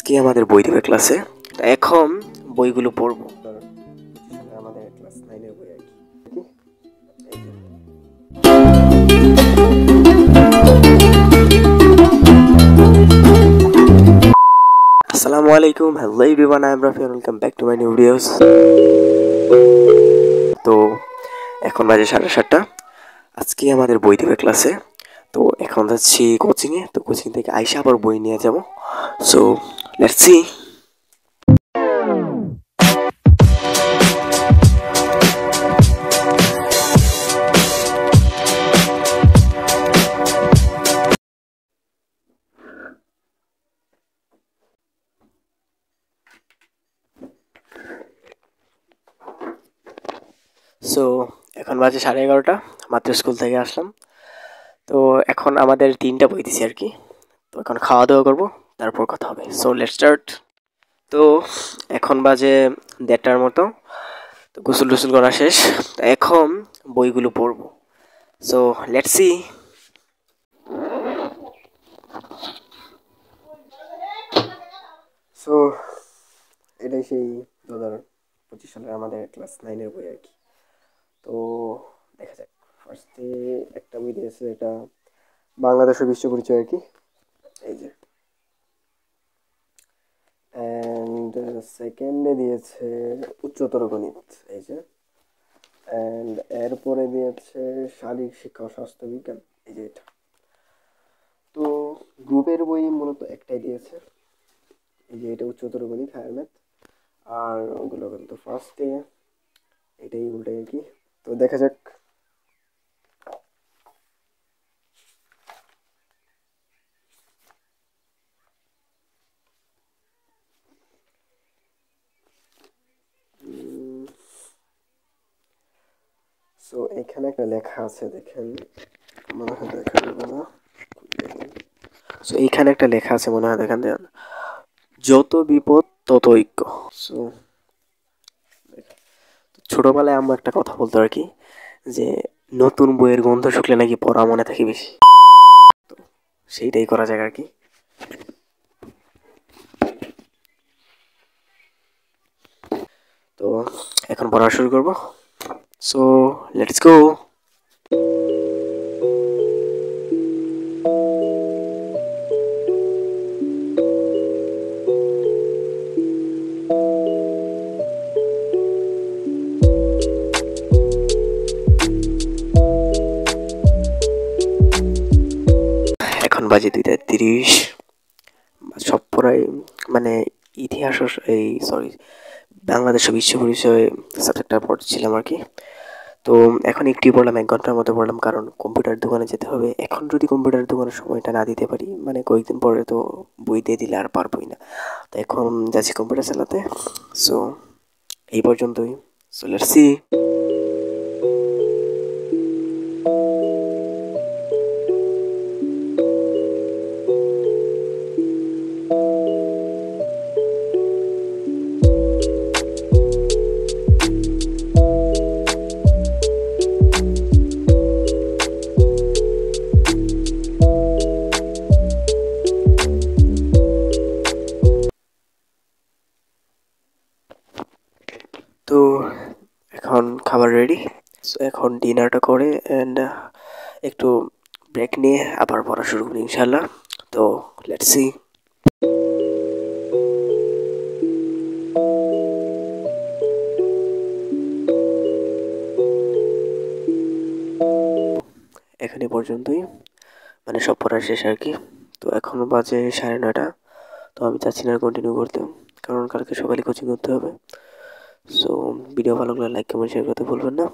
আজকে আমাদের বই দেবে ক্লাসে। এখন বইগুলো পড়বো। আমাদের ক্লাস 9 এর বই আর কি। আসসালামু আলাইকুম, hello everyone, I am Rafi, welcome back to my new videos. তো এখন বাজে 7:30। আজকে আমাদের বই দেবে ক্লাসে। তো এখন যাচ্ছি কোচিংয়ে। তো কোচিং থেকে আইসা আবার বই নিয়ে যাব। So let's see. সো এখন বাজে 11:30, মাত্র স্কুল থেকে আসলাম। তো এখন আমাদের 3টা বই দিছি আর কি। তো এখন খাওয়া দাওয়া করবো, তারপর কথা হবে। So let's start. তো এখন বাজে 1:30টার মতো। তো গোসল টোসল করা শেষ। তো এখন বইগুলো পড়বো। So let's see. সো এটাই সেই 2025 সালের আমাদের ক্লাস 9 এর বই আর কি। তো দেখা যাক। ফার্স্টে একটা বই দিয়েছে, এটা বাংলাদেশের বিশ্ব পরিচয় আর কি, এই যে। অ্যান্ড সেকেন্ডে দিয়েছে উচ্চতর গণিত, এই যে। অ্যান্ড এরপরে দিয়েছে শারীরিক শিক্ষা ও স্বাস্থ্য বিজ্ঞান, এই যে এটা। তো গ্রুপের বই মূলত একটাই দিয়েছে, এই যে এটা উচ্চতর গণিত, হায়ার ম্যাথ। আর ওগুলো কিন্তু ফার্স্টে এটাই উল্টাই আর কি। তো দেখা যাক। সো এখানে একটা লেখা আছে, দেখেন, মনে হয় দেখা যাবে না। সো এইখানে একটা লেখা আছে, মনে হয় দেখেন, যত বিপদ তত ঐক্য। সো ছোটবেলায় আমরা একটা কথা বলতো আর কি, যে নতুন বইয়ের গন্ধ শুকলে নাকি পড়া মনে থাকে বেশি। তো সেইটাই করা যাক আর কি। তো এখন পড়া শুরু করব। So let's go. এখন বাজে 2:30। সব পড়াই মানে ইতিহাস এই সরি বাংলাদেশ বিশ্ব পরিচয় সাবজেক্টটা পড়ছিলাম আর কি। তো এখন একটু পড়লাম, 1 ঘন্টার মতো পড়লাম, কারণ কম্পিউটার দোকানে যেতে হবে। এখন যদি কম্পিউটার দোকানের সময়টা না দিতে পারি, মানে কয়েকদিন পরে তো বই দিয়ে দিলে আর পারবোই না। তো এখন যাচ্ছি কম্পিউটার চালাতে। সো এই পর্যন্তই। So let's see. তো এখন খাবার রেডি। সো এখন ডিনারটা করে অ্যান্ড একটু ব্রেক নিয়ে আবার পড়া শুরু করি ইনশাল্লাহ। তো লেটস সি। এখানে পর্যন্তই, মানে সব পড়া শেষ আর কি। তো এখন বাজে 9:30। তো আমি চাচ্ছি না কন্টিনিউ করতে, কারণ কালকে সকালে কোচিং করতে হবে। সো ভিডিও ভালো লাগলে লাইক কমেন্ট শেয়ার করতে ভুলবেন না।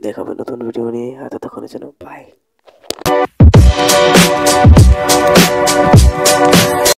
দেখা হবে নতুন ভিডিও নিয়ে। ততক্ষণের জন্য বাই।